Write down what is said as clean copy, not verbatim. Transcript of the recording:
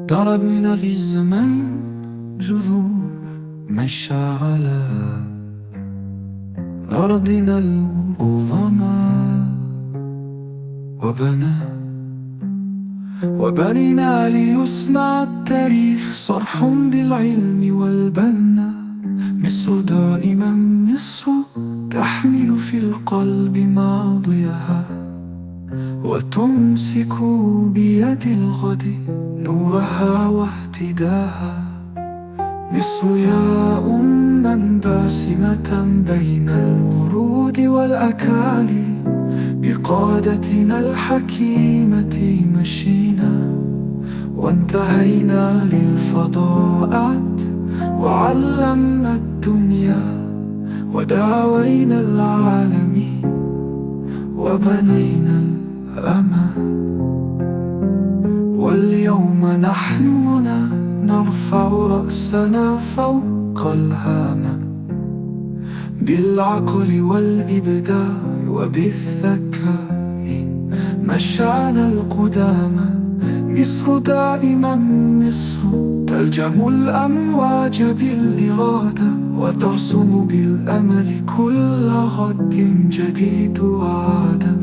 ضربنا في الزمن جذور مشعلة، أرضنا العظمى وبنينا ليصنع التاريخ صرح بالعلم والبنا. مصر دائما مصر تحمل في القلب ماضيها، وتمسك بيد الغد نورها واهتداها. مصر يا أما باسمة بين الورود والأكالي، بقادتنا الحكيمة مشينا وانتهينا للفضاءات، وعلمنا الدنيا وداوينا العالمين وبنينا الأمان. واليوم نحن هنا نرفع رأسنا فوق الهامة، بالعقل والإبداع وبالذكاء مشانا القدامى. مصر دائما مصر تلجم الأمواج بالإرادة، وترسم بالأمل كل غد جديد وعادة.